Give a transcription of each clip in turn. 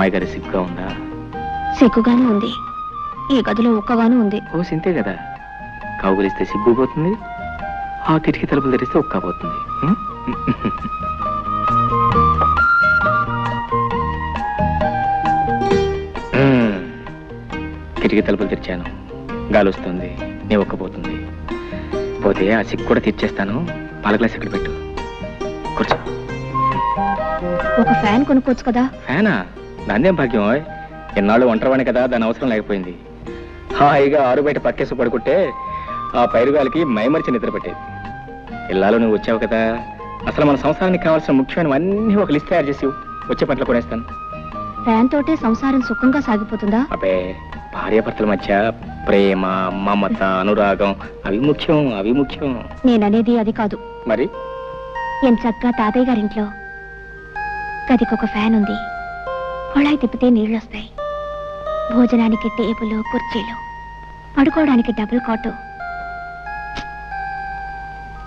అమ్మాయి గారి సిగ్గుగా ఉందా? సిగ్గుగానే ఉంది. ఈ గదిలో ఉక్కగాను ఉంది. ఓ సింతే కదా, కౌగులిస్తే సిగ్గు పోతుంది, ఆ కిటికీ తలుపులు తెరిస్తే ఉక్క పోతుంది. కిటికీ తలుపులు తెరిచాను, గాలి వస్తుంది, నీ ఒక్కపోతుంది. పోతే ఆ సిగ్గు కూడా తెచ్చేస్తాను. పాల గ్లాస్ ఎక్కడ పెట్టు, కూర్చో. ఒక ఫ్యాన్ కొనుక్కోవచ్చు కదా. ఫ్యానా? దాన్నేం భాగ్యం. ఎన్నాళ్ళు ఒంటరివాణి కదా, దాని అవసరం లేకపోయింది. హాయిగా ఆరు బయట పక్కేసి పడుకుంటే ఆ పైరుగాలికి మైమరిచి నిద్ర పెట్టేది. ఇల్లాలో నువ్వు వచ్చావు కదా, అసలు మన సంసారానికి కావాల్సిన ముఖ్యమైనవన్నీ ఒక లిస్ట్ తయారు చేసి వచ్చే పట్ల కొనేస్తాను. ఫ్యాన్ తోటే సంసారం సుఖంగా సాగిపోతుందా? అబ్బే, భార్యాభర్తల మధ్య ప్రేమ, మమత, అనురాగం అవి ముఖ్యం, అవి ముఖ్యం. నేననేది అది కాదు. మరి ఎంచక్కా తాతయ్య గారింట్లో గదికొక ఫ్యాన్ ఉంది, కొళాయి తిప్పితే నీళ్ళొస్తాయి, భోజనానికి టేబుల్, కుర్చీలు, పడుకోవడానికి డబుల్ కాటు.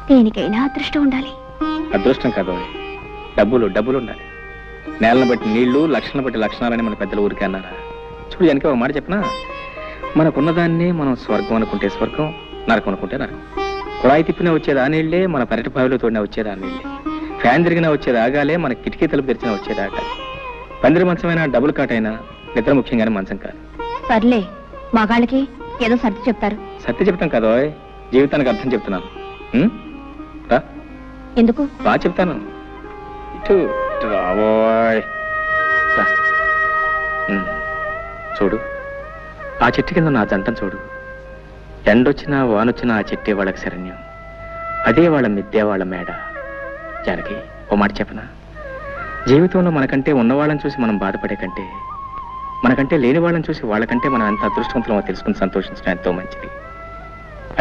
దేనికైనా అదృష్టం ఉండాలి. అదృష్టం కాదు, డబ్బులు డబ్బులు ఉండాలి. నేలను బట్టి నీళ్లు, లక్షణాలను బట్టి లక్షణాలని మన పెద్దలు ఊరికే అన్నారా? చూడు, వెనక ఒక మాట చెప్పనా, మనకున్నదాన్ని మనం స్వర్గం అనుకుంటే స్వర్గం, నరకం అనుకుంటే నరకం. కుళాయి తిప్పినా వచ్చేది ఆ నీళ్లే, మన పెరటి బావిలో తోడినా వచ్చేది ఆ నీళ్లే. ఫ్యాన్ తిరిగినా వచ్చేది ఆగాలే, మన కిటికీ తలుపు తెరిచినా వచ్చేది ఆగాలి. పందిరి మంచమైనా, డబుల్ కాట్ అయినా నిద్ర ముఖ్యంగానే మంచం కాదు. సర్లే, మగాళ్ళకి ఏదో సర్ది చెప్తారు. సత్య చెప్తాం కదా, జీవితానికి అర్థం చెప్తున్నాను. రా, ఎందుకు? బాగా చెప్తాను. ఇటు రావోయ్. చూడు, ఆ చెట్టు కింద నా జంటను చూడు. ఎండొచ్చినా వానొచ్చినా ఆ చెట్టే వాళ్ళకి శరణ్యం, అదే వాళ్ళ మిద్దే, వాళ్ళ మేడ. జానకి, ఓ మాట చెప్పనా, జీవితంలో మనకంటే ఉన్నవాళ్ళని చూసి మనం బాధపడే కంటే, మనకంటే లేని వాళ్ళని చూసి వాళ్ళకంటే మనం ఎంత అదృష్టవంతులమో తెలుసుకుని సంతోషించడం ఎంతో మంచిది.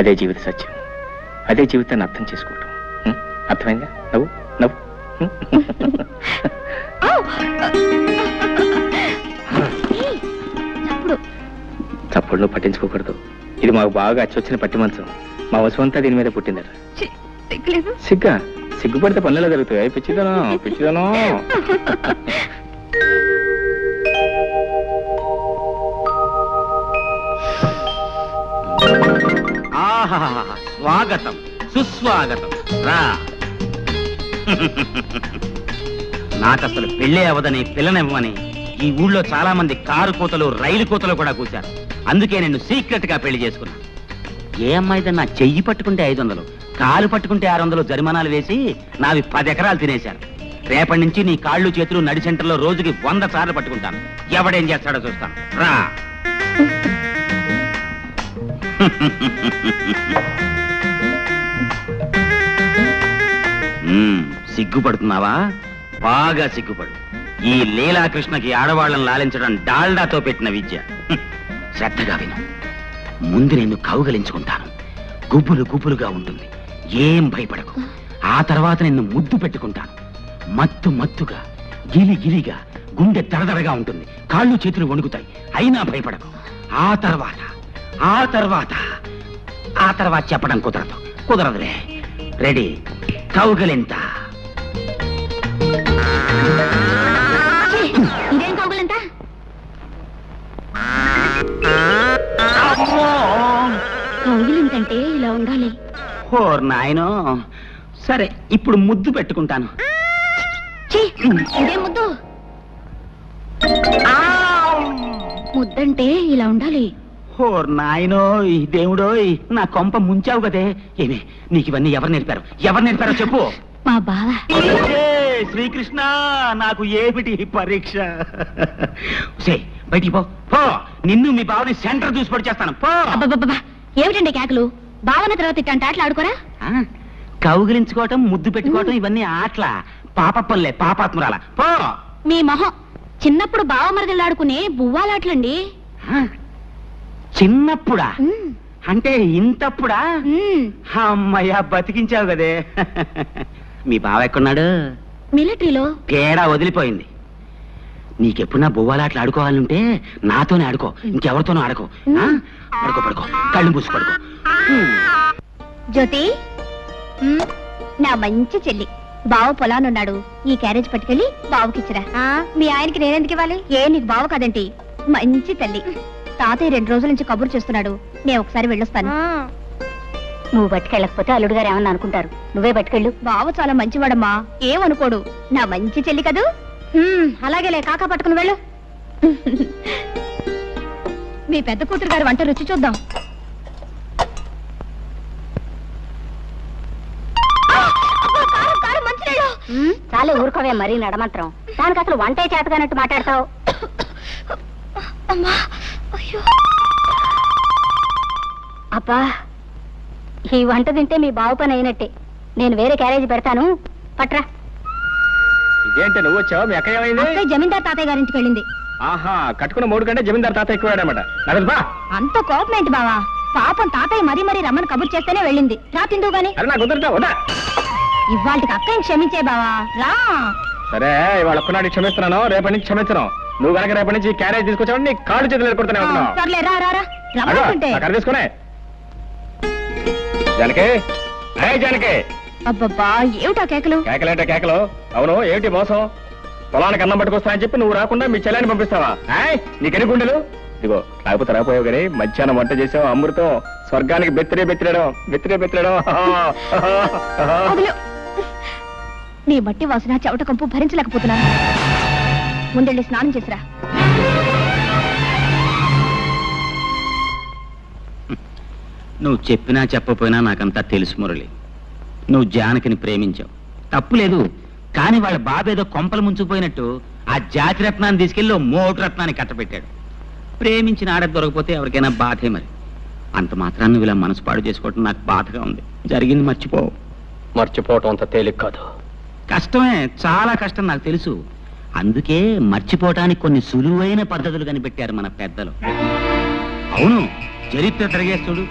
అదే జీవిత సత్యం, అదే జీవితాన్ని అర్థం చేసుకోవటం. అర్థమైందా? నవ్వు నవ్వు. చప్పుడు పట్టించుకోకూడదు. ఇది మాకు బాగా అచ్చొచ్చిన పట్టి మంచం. మా వసువంతా దీని మీద పుట్టిందట. సిగ్గా? సిగ్గుపడితే పనులలో జరుగుతాయి. పిచ్చిదనో పిచ్చిదనో. స్వాగతం, సుస్వాగతం. రా. నాకసలు పెళ్ళే అవదని, పిల్లనివ్వని ఈ ఊళ్ళో చాలా మంది కారు కోతలు, రైలు కోతలు కూడా కూర్చారు. అందుకే నేను సీక్రెట్ గా పెళ్లి చేసుకున్నాను. ఏ అమ్మాయితో నా చెయ్యి పట్టుకుంటే 500, కాలు పట్టుకుంటే 600 జరిమానాలు వేసి నావి 10 ఎకరాలు తినేశారు. రేపటి నుంచి నీ కాళ్ళు చేతులు నడి సెంటర్లో రోజుకి 100 సార్లు పట్టుకుంటాను. ఎవడేం చేస్తాడో చూస్తాను. రా. సిగ్గుపడుతున్నావా? బాగా సిగ్గుపడు. ఈ లీలాకృష్ణకి ఆడవాళ్ళని లాలించడం డాల్డాతో పెట్టిన విద్య. శ్రద్ధగా విను. ముందు నేను కౌగలించుకుంటాను. గుబ్బులు గుబ్బులుగా ఉంటుంది, ఏం భయపడకు. ఆ తర్వాత నిన్ను ముద్దు పెట్టుకుంటాను. మత్తు మత్తుగా, గిలి గిలిగా, గుండె దడదడగా ఉంటుంది, కాళ్ళు చేతులు వణుకుతాయి, అయినా భయపడకు. ఆ తర్వాత చెప్పడం కుదరదులే. రెడీ? కౌగలింత. ఇదేం కౌగులంత? కౌగులింతంటే ఇలా ఉండాలి. ఓర్ నాయనో. సరే, ఇప్పుడు ముద్దు పెట్టుకుంటాను. ఇదే ముద్దు? ముద్దంటే ఇలా ఉండాలి. ఓర్ నాయనో, ఈ దేవుడోయ్, నా కొంప ముంచావు కదే. ఏమి, నీకు ఇవన్నీ ఎవరు నేర్పారో చెప్పు. మా బావ. శ్రీకృష్ణ, నాకు ఏమిటి పరీక్ష? బయటికి పో. నిన్ను మీ బావని సెంటర్ చూసి పడి చేస్తాను. పో. ఏమిటండి కేకలు? బావన తర్వాత ఇట్టంటే ఆటలు ఆడుకోరా? కౌగిలించుకోవటం, ముద్దు పెట్టుకోవటం ఇవన్నీ ఆటల. పాపప్పలే, పాపాత్మురాల. పో. మీ మొహం. చిన్నప్పుడు బావ మరదలు ఆడుకునే బువ్వాలాటలండి. చిన్నప్పుడా? అంటే ఇంతప్పుడా? అమ్మయ్యా, బతికించావు కదే. మీ బావ ఎక్కడున్నాడు? మిలిటరీలో. తేడా వదిలిపోయింది. నీకెప్పుడు నా బొవ్వాలాట్లు ఆడుకోవాలంటే నాతోనే ఆడుకో, ఇంకెవరితోనూ ఆడుకో. పడుకో, కళ్ళు మూసి పడుకో. జ్యోతి, నా మంచి చెల్లి, బావ పొలానున్నాడు. ఈ క్యారేజ్ పట్టుకెళ్ళి బావకిచ్చిరా. మీ ఆయనకి నేనెందుకు ఇవ్వాలి? ఏ నీకు బావ కదంటి, మంచి తల్లి. తాతయ్య 2 రోజుల నుంచి కబురు చేస్తున్నాడు. నేను ఒకసారి వెళ్ళొస్తాను. నువ్వు పట్టుకెళ్ళకపోతే అల్లుడు గారు ఏమన్నా అనుకుంటారు. నువ్వే పట్టుకెళ్ళు. బావ చాలా మంచివాడమ్మా, ఏమనుకోడు. నా మంచి చెల్లి కదూ. అలాగేలే, కాకా పట్టుకుని వెళ్ళు. మీ పెద్ద కూతురు గారు వంట రుచి చూద్దాం. చాలే ఊరుకోవే మరీ నడమంత్రం. దానికి అసలు వంటే చేతగానట్టు మాట్లాడతావు. అబ్బా, ఈ వంట తింటే మీ బావు పని అయినట్టే. నేను వేరే క్యారేజీ పెడతాను, పట్రా. ఇదేంటి నువ్వు వచ్చావు? మీ అక్క ఏమైంది? అక్కయ్య జమీందార్ తాతయ్య గారింటికి వెళ్ళింది. ఆహా, కట్టుకున్న 3 కంటే జమీందార్ తాత ఎక్కువాడనమాట. అంత కోపం ఏంటి బావా? పాపం తాతయ్య మరీ మరీ రమ్మని కబుర్ చేస్తేనే వెళ్ళింది. రా తిందువు గాని. అరే నాకు కుదురుతా వదా. ఇవాళకి అక్కని క్షమించే బావా, రా. సరే, ఇవాళ ఒక్కనాడు క్షమిస్తున్నాను, రేపటి నుంచి క్షమించను. నువ్వు కనుక రేపటి నుంచి క్యారేజ్ తీసుకొచ్చావు నీ కాళ్ళు చేతులు ఎదుర్కొడుతూనే ఉంటున్నావు. సర్లే, రా రా రా. రమ్మంటుంటే అక్కడ తీసుకునే జానకి. జానకి, అబ్బబ్బా, ఏమిటా కేకలు? కేకలేంటే కేకలు? అవును, ఏమిటి మోసం? పొలానికి అన్నం పట్టుకొస్తానని చెప్పి నువ్వు రాకుండా మీ చెల్లెని పంపిస్తావా? నీకెన్ని గుండెలు? ఇదిగో, లేకపోతే రాపోయావు కానీ మధ్యాహ్నం వంట చేసావు అమృతం. స్వర్గానికి బెత్తిరేయడం. వదిలు. నీ మట్టి వాసన చెవట కంపు భరించలేకపోతున్నాను. ముందెళ్ళి స్నానం చేసిరా. నువ్వు చెప్పినా చెప్పపోయినా నాకంతా తెలుసు మురళి. నువ్వు జానకిని ప్రేమించావు, తప్పులేదు. కానీ వాళ్ళ బాబేదో కొంపలు ముంచుకుపోయినట్టు ఆ జాతి రత్నాన్ని తీసుకెళ్ళి మోటు రత్నాన్ని కట్టబెట్టాడు. ప్రేమించిన ఆడ దొరకపోతే ఎవరికైనా బాధే. మరి అంత మాత్రాన్ని నువ్వు ఇలా మనసు పాడు చేసుకోవటం నాకు బాధగా ఉంది. జరిగింది మర్చిపోవు. మర్చిపోవటం అంత తేలిక కాదు. కష్టమే, చాలా కష్టం నాకు తెలుసు. అందుకే మర్చిపోవటానికి కొన్ని సులువైన పద్ధతులు కనిపెట్టారు మన పెద్దలు. అవును, చరిత్ర తిరగేస్తుడు.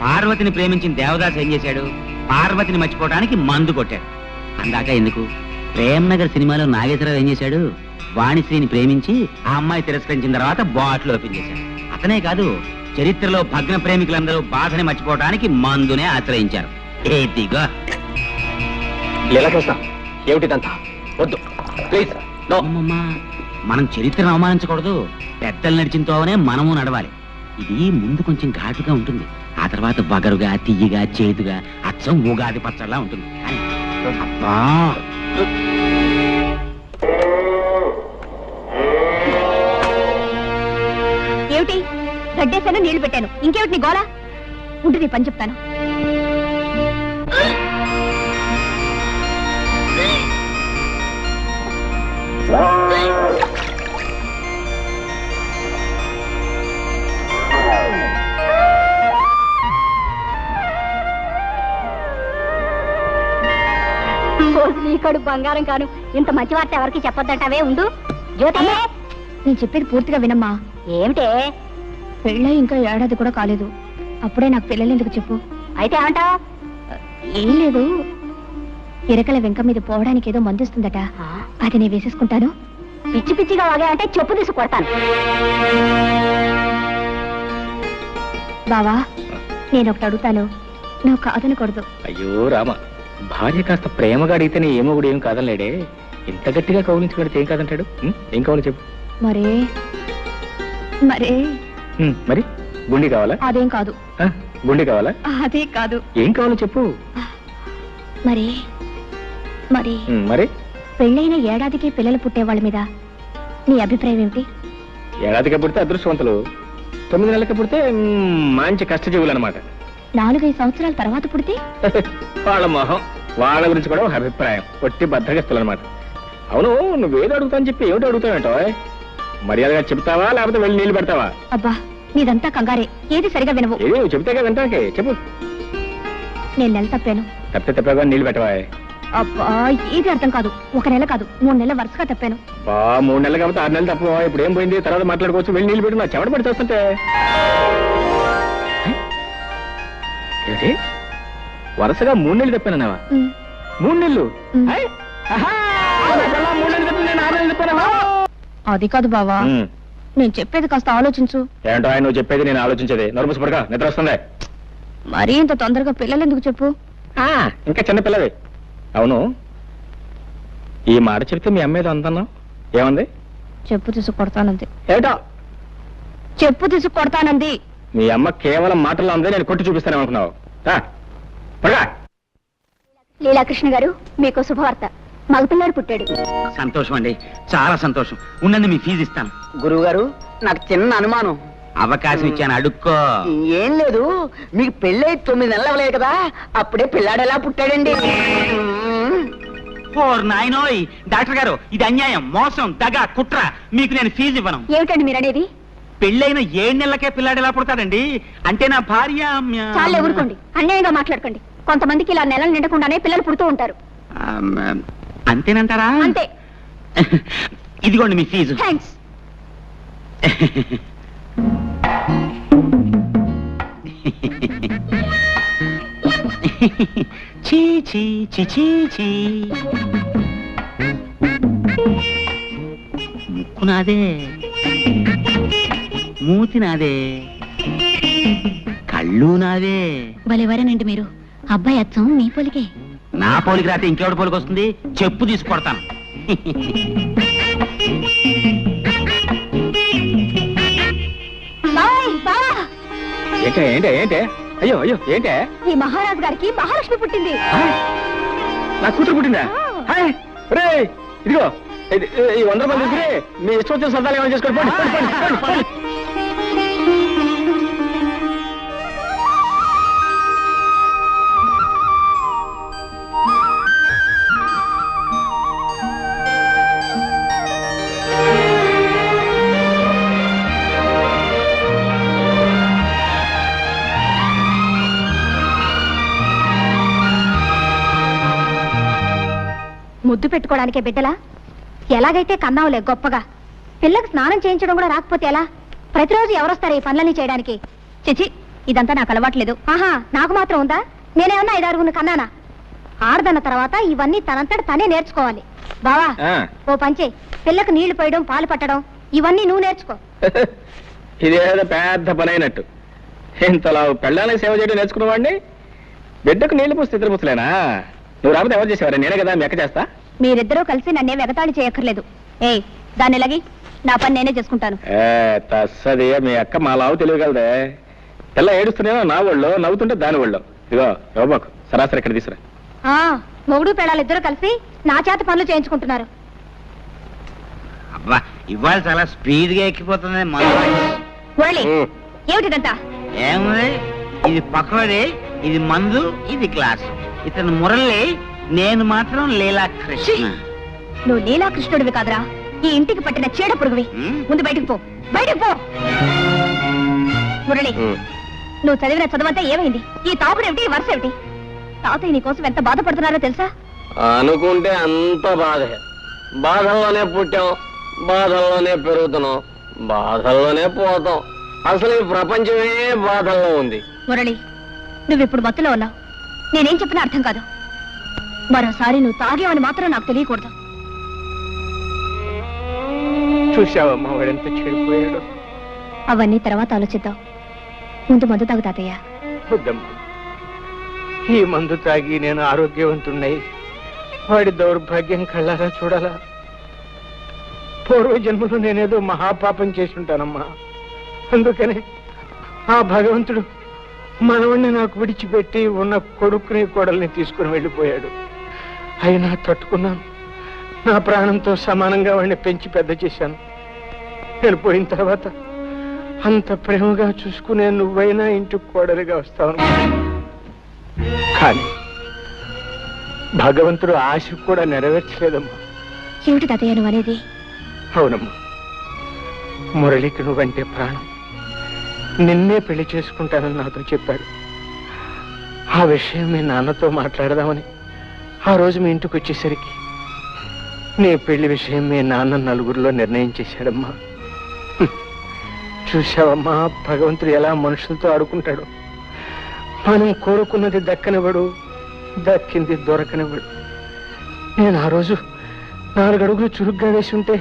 పార్వతిని ప్రేమించిన దేవదాస్ ఏం చేశాడు? పార్వతిని మర్చిపోవడానికి మందు కొట్టాడు. అందాక ఎందుకు, ప్రేమ్నగర్ సినిమాలో నాగేశ్వరరావు ఏం చేశాడు? వాణిశ్రీని ప్రేమించి ఆ అమ్మాయి తిరస్కరించిన తర్వాత బాటిల్ ఓపెన్ చేశాడు. అతనే కాదు, చరిత్రలో భగ్న ప్రేమికులందరూ బాధని మర్చిపోవడానికి మందునే ఆశ్రయించారు. ఏదిగా ఏమిటిదంతా? వద్దు ప్లీజ్. మనం చరిత్రను అవమానించకూడదు. పెద్దలు నడిచిన తోవనే మనము నడవాలి. ఇది ముందు కొంచెం ఘాటుగా ఉంటుంది, ఆ తర్వాత బగరుగా, తియ్యగా, చేదుగా, అచ్చం ఉగాది పచ్చడిలా ఉంటుంది. అబ్బా, ఏమిటి? గడ్డేశాను, నీళ్లు పెట్టాను. ఇంకేమిటి నీ గోళ? ఉంటే నీ పని చెప్తాను. నీకడు బంగారం కాను. ఇంత మంచి వార్త ఎవరికి చెప్పొద్దంటావే. ఉండు జ్యోతి, నేను చెప్పేది పూర్తిగా వినమ్మా. ఏమిటే? పెళ్ళై ఇంకా ఏడాది కూడా కాలేదు, అప్పుడే నాకు పిల్లలు ఎందుకు చెప్పు? అయితే ఏమంటావు? ఏం లేదు, ఇరకల వెంక మీద పోవడానికి ఏదో మందిస్తుందట, అది నేను వేసేసుకుంటాను. పిచ్చి పిచ్చిగా వాగా అంటే చెప్పు తీసి కొడతాను. బావా, నేను ఒకటి అడుగుతాను, నువ్వు కాదనకూడదు. అయ్యో రామ, భార్య కాస్త ప్రేమగా అడిగితేనే ఏమో కూడా ఏం కాదనలేడే. ఇంత గట్టిగా కౌలించుకుంటే ఏం కాదంటాడు? ఏం కావాలి చెప్పు. మరే మరే మరి గుండి కావాలా? అదేం కాదు. గుండి కావాలా? అదే కాదు. ఏం కావాలో చెప్పు. మరి మరి మరి పెళ్ళైన ఏడాదికి పిల్లలు పుట్టే వాళ్ళ మీద నీ అభిప్రాయం ఏమిటి? ఏడాదికి పుడితే అదృష్టవంతులు, 9 నెలలకి పుడితే మంచి కష్టజీవులు అనమాట. 4-5 సంవత్సరాల తర్వాత పుడితే వాళ్ళ మొహం, వాళ్ళ గురించి కూడా ఒక అభిప్రాయం, ఒట్టి బద్దగిస్తులు అనమాట. అవును, నువ్వేదో అడుగుతాను చెప్పి ఏమిటి అడుగుతావేంటో? మర్యాదగా చెప్తావా లేకపోతే వెళ్ళి నీళ్లు పెడతావా? అబ్బా, నీదంతా కంగారే, ఏది సరిగా వినవు. ఏది నువ్వు చెప్తే కదా వింటాకే. చెప్పు. నేను నెల తప్పాను. తప్పగా నీళ్లు పెట్టవా? అబ్బా, ఏది అర్థం కాదు. 1 నెల కాదు, 3 నెలల వరుసగా తప్పాను. 3 నెలలు కాబట్టి 6 నెలలు తప్ప. ఇప్పుడు ఏం పోయింది, తర్వాత మాట్లాడుకోవచ్చు. వెళ్ళి నీళ్లు పెట్టు. నా చెమట పడి చేస్తుంటే ఏంటి వరుసగా 3 నెలలు తప్పానన్నావా? 3 నెలలు? 3 నెలలు తప్పి నేను 6 నెలలు తప్పానా? అది కాదు బావా, నేను చెప్పేది కాస్త ఆలోచించు. ఏంటో నువ్వు చెప్పేది నేను ఆలోచించేది. నోరు పడక, నిద్ర వస్తుంది. మరీ ఇంత తొందరగా పిల్లలు ఎందుకు చెప్పు? ఇంకా చిన్న పిల్లవి. అవును, ఈ మాట చెప్తే మీ అమ్మ ఏదో అందన్నావు, ఏమంది? చెప్పు తీసుకు కొడతానంది. ఏటో చెప్పు తీసుకు కొడతానంది. మీ అమ్మ కేవలం మాటల్లో ఉంది, నేను కొట్టి చూపిస్తానేమనుకున్నావు? లీలాకృష్ణ గారు, మీకు శుభవార్త. మగపిల్లాడు పుట్టాడు. సంతోషం అండి, చాలా సంతోషం. ఉండండి, మీ ఫీజు ఇస్తాను. గురువు గారు, నాకు చిన్న అనుమానం. అవకాశం ఇచ్చాను, అడుక్కో. ఏం లేదు, మీకు పెళ్ళై 9 నెలలు అవ్వలేదు కదా, అప్పుడే పిల్లాడు ఎలా పుట్టాడండి? ఓర్ నాయనోయ్, డాక్టర్ గారు, ఇది అన్యాయం, మోసం, దగ, కుట్ర. మీకు నేను ఫీజు ఇవ్వను. ఏమిటండి మీరు అనేది? పెళ్ళైన 7 నెలలకే పిల్లాడు ఎలా పుడతాడండి? అంటే నా భార్య చాలా ఊరుకోండి, అన్యాయంగా మాట్లాడకండి. కొంతమందికి ఇలా నెలలు నిండకుండానే పిల్లలు పుడుతూ ఉంటారు. అంతేనంటారా? అంతే. ఇదిగోండి మీ ఫీజు. థ్యాంక్స్. చీ చీ చీ చీ చీ. ముక్కు నాదే, మూతి నాదే, కళ్ళు నాదే. భలేవారేనండి మీరు. అబ్బాయి అచ్చం మీ పోలికే. నా పోలికి రాతే ఇంకెవడి పోలికి వస్తుంది? చెప్పు తీసుకొడతాను. ఏంటే ఏంటే ఏంటే? అయ్యో అయ్యో ఏంటే? ఈ మహారాజు గారికి మహాలక్ష్మి పుట్టింది. నా కూతురు పుట్టిందా? హాయ్ రే, ఇదిగో ఈ 100 రూపాయలు తీసుకుని మీ ఇష్టం వచ్చిన సరదాలు ఏమైనా చేసుకోండి. ముద్దు పెట్టుకోవడానికే బిడ్డలా? ఎలాగైతే కన్నావులే గొప్పగా. పిల్లకి స్నానం చేయించడం కూడా రాకపోతే ఎలా? ప్రతిరోజు ఎవరొస్తారు ఈ పనులన్నీ చేయడానికి? చిచి, ఇదంతా నాకు అలవాట్లేదు. ఆహా, నాకు మాత్రం ఉందా? నేనేమన్నా 5-6 కన్నానా? ఆడదన్న తర్వాత ఇవన్నీ తనంతట తనే నేర్చుకోవాలి. బావా, ఓ పంచే, పిల్లకు నీళ్లు పోయడం, పాలు పట్టడం ఇవన్నీ నువ్వు నేర్చుకో. ఇదేదో పెద్ద పని అయినట్టు. ఇంతలా పెళ్ళానికి సేవ చేయడం నేర్చుకున్నవాడిని బిడ్డకు నీళ్లు పోస్తే ఇద్దరు పుస్తలేనా? నువ్వు రాకపోతే ఎవరు చేసేవారు? నేనే కదా మీ అక్క చేస్తా. మీరిద్దరూ కలిసి నన్నే వెగతాళి చేయక్కర్లేదు. దాన్ని ఎలాగి నా పని నేనే చేసుకుంటాను. తస్సది, మీ అక్క మా లావు తెలియగలదే. పిల్ల ఏడుస్తున్నానో నా ఒళ్ళో, నవ్వుతుంటే దాని ఒళ్ళో. ఇదిగో యోబాకు సరాసరి ఇక్కడ తీసురా. మొగుడు పెళ్ళాలిద్దరూ కలిసి నా చేత పనులు చేయించుకుంటున్నారు. అబ్బా, ఇవాళ చాలా స్పీడ్ గా ఎక్కిపోతుంది. ఏమిటిదంతా? ఏముంది, ఇది పకోడీ, ఇది మందు, ఇది గ్లాస్. ఇతను మురళి, నేను మాత్రం లీలాకృష్ణ. నువ్వు లీలాకృష్ణుడివి కాదురా, ఈ ఇంటికి పట్టిన చీడ పురుగువి. ముందు బయటికి పో, బయటికి పో. మురళి, నువ్వు చదివిన చదువంతా ఏమైంది? ఈ తాపుడేమిటి, ఈ వరుస ఏమిటి? తాతయ్య నీ కోసం ఎంత బాధపడుతున్నారో తెలుసా? అనుకుంటే అంత బాధే. బాధల్లోనే పుట్టాం, బాధల్లోనే పెరుగుతున్నాం, బాధల్లోనే పోతాం. అసలు ఈ ప్రపంచమే బాధల్లో ఉంది. మురళి, నువ్విప్పుడు మత్తులో ఉన్నావు. నేనేం చెప్పినా అర్థం కాదు. మరోసారి నువ్వు తాగేవని మాత్రం నాకు తెలియకూడదు. చూసావమ్మా వాడెంత చెడిపోయాడు. అవన్నీ తర్వాత ఆలోచిద్దాం. ముందు మందు తాగు తాతయ్య. వద్దమ్మా, ఈ మందు తాగి నేను ఆరోగ్యవంతున్నై వాడి దౌర్భాగ్యం కళ్ళారా చూడాలా? పూర్వ జన్మలో నేనేదో మహాపాపం చేసి ఉంటానమ్మా. అందుకనే ఆ భగవంతుడు మనవణ్ణి నాకు విడిచిపెట్టి ఉన్న కొడుకుని కోడల్ని తీసుకుని వెళ్ళిపోయాడు. అయినా తట్టుకున్నాను. నా ప్రాణంతో సమానంగా వాడిని పెంచి పెద్ద చేశాను. నేను పోయిన తర్వాత అంత ప్రేమగా చూసుకునే నువ్వైనా ఇంటికి కోడలిగా వస్తావు. కానీ భగవంతుడు ఆశ కూడా నెరవేర్చలేదమ్మా. ఏమిటి తాతయ్య నువ్వు అనేది? అవునమ్మా, మురళికి నువ్వంటే ప్రాణం. నిన్నే పెళ్లి చేసుకుంటానని నాతో చెప్పాడు. ఆ విషయం మీ నాన్నతో మాట్లాడదామని ఆ రోజు మీ ఇంటికి వచ్చేసరికి నీ పెళ్లి విషయం మీ నాన్న నలుగురిలో నిర్ణయం చేశాడమ్మా. చూశావమ్మా, భగవంతుడు ఎలా మనుషులతో ఆడుకుంటాడు. మనం కోరుకున్నది దక్కనివ్వడు, దక్కింది దొరకనివ్వడు. నేను ఆ రోజు 4 అడుగులు చురుగ్గా వేసి ఉంటే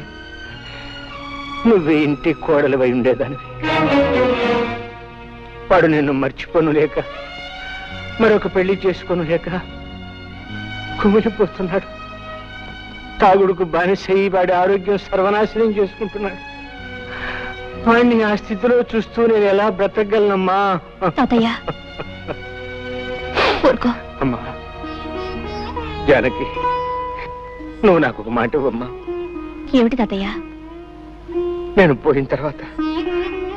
నువ్వే ఇంటి కోడలివై ఉండేదానివి. వాడు నిన్ను మర్చిపోను లేక, మరొక పెళ్లి చేసుకోను లేక కుమిలిపోతున్నాడు. తాగుడుకు బానిసయ్యి వాడి ఆరోగ్యం సర్వనాశనం చేసుకుంటున్నాడు. వాడిని ఆ స్థితిలో చూస్తూ నేను ఎలా బ్రతకగలనమ్మా? తాతయ్య ఊరుకో. అమ్మా జానకి, నువ్వు నాకు ఒక మాట ఇవ్వమ్మా. ఏమిటి తాతయ్య? నేను పోయిన తర్వాత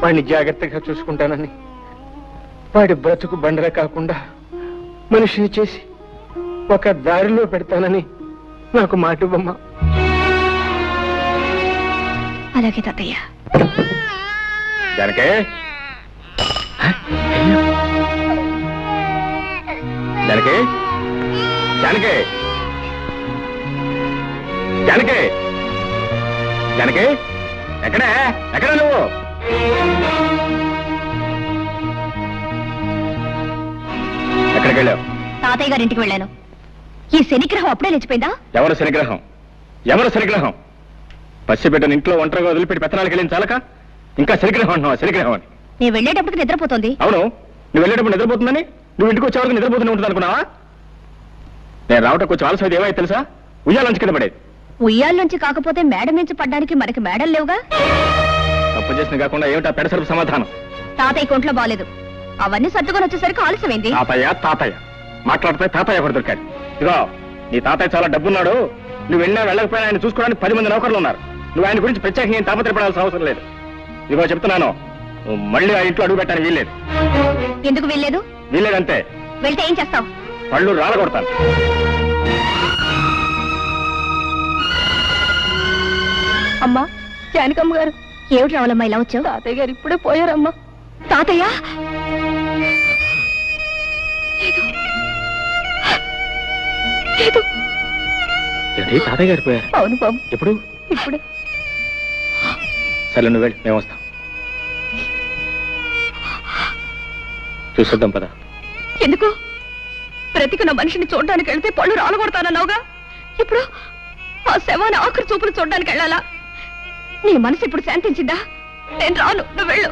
వాడిని జాగ్రత్తగా చూసుకుంటానని, వాడి బ్రతుకు బండర కాకుండా మనిషిని చేసి ఒక దారిలో పెడతానని నాకు మాట ఇవ్వమ్మా. అలాగే తాతయ్య. జానకే, జానకే, జానకే, జానకే, జానకే, ఎక్కడే ఎక్కడ నువ్వు? ఎక్కడికి వెళ్ళావు? తాతయ్య గారింటికి వెళ్ళాను. ఈ శనిగ్రహం అప్పుడే లేచిపోయిందా? ఎవరు శనిగ్రహం? ఎవరు శనిగ్రహం? పసిబిడ్డను ఇంట్లో ఒంటరిగా వదిలిపెట్టి పెత్తనాలకు వెళ్ళిన చాలక ఇంకా శనిగ్రహం అంటున్నావా? శనిగ్రహం అని. నేను వెళ్ళేటప్పటికి నిద్రపోతుంది. అవును, నువ్వు వెళ్ళేటప్పుడు నిద్రపోతుందని నువ్వు ఇంటికి వచ్చే వరకు నిద్రపోతూనే ఉంటుంది అనుకున్నావా? నేను రావటం కొంచెం ఆలస్యం ఏమైతే తెలుసా? ఉయ్యాలంచి కింద పడేది. ఉయ్యాల్లోంచి కాకపోతే మేడ నుంచి పడ్డానికి మనకి మేడలు లేవుగా. తప్పు చేసిన కాకుండా ఏమిటా పెడసరుపు సమాధానం? తాతయ్య కొంట్లో బాలేదు. అవన్నీ సర్దుకొని వచ్చేసరికి ఆలస్యమైంది. తాతయ్య తాతయ్య మాట్లాడితే తాతయ్య ఒకటి దొరికాడు. ఇదిగో, నీ తాతయ్య చాలా డబ్బున్నాడు. నువ్వు వెళ్ళినా వెళ్ళకపోయినా ఆయన చూసుకోవడానికి 10 మంది నౌకర్లు ఉన్నారు. నువ్వు ఆయన గురించి ప్రత్యేకంగా ఏం తాపత్రపడాల్సిన అవసరం లేదు. ఇదిగో చెప్తున్నాను, నువ్వు మళ్ళీ ఆ ఇంట్లో అడుగు పెట్టడానికి వీల్లేదు. ఎందుకు వెళ్ళలేదు? వీల్లేదంతే. వెళ్తే ఏం చేస్తావు? పళ్ళు రాలగొడతాను. అమ్మా, జానకమ్మ గారు. ఏమిటి రావాలమ్మా ఇలా వచ్చావు? తాతయ్య గారు ఇప్పుడే పోయారమ్మా. తాతయ్య? తాతయ్య గారు పోయారు? అవును బాబు. ఎప్పుడు? ఇప్పుడే. సరే నువ్వు వెళ్ళి, మేము వస్తాం. చూసొద్దాం పద. ఎందుకు? బ్రతికున్న మనిషిని చూడడానికి వెళ్తే పళ్ళు రాలగొడతానన్నావుగా. ఇప్పుడు ఆ శవాన్ని ఆఖరి చూపులు చూడడానికి వెళ్ళాలా? నీ మనసు ఇప్పుడు శాంతించిందా? నేను రాను, నువ్వు వెళ్ళు.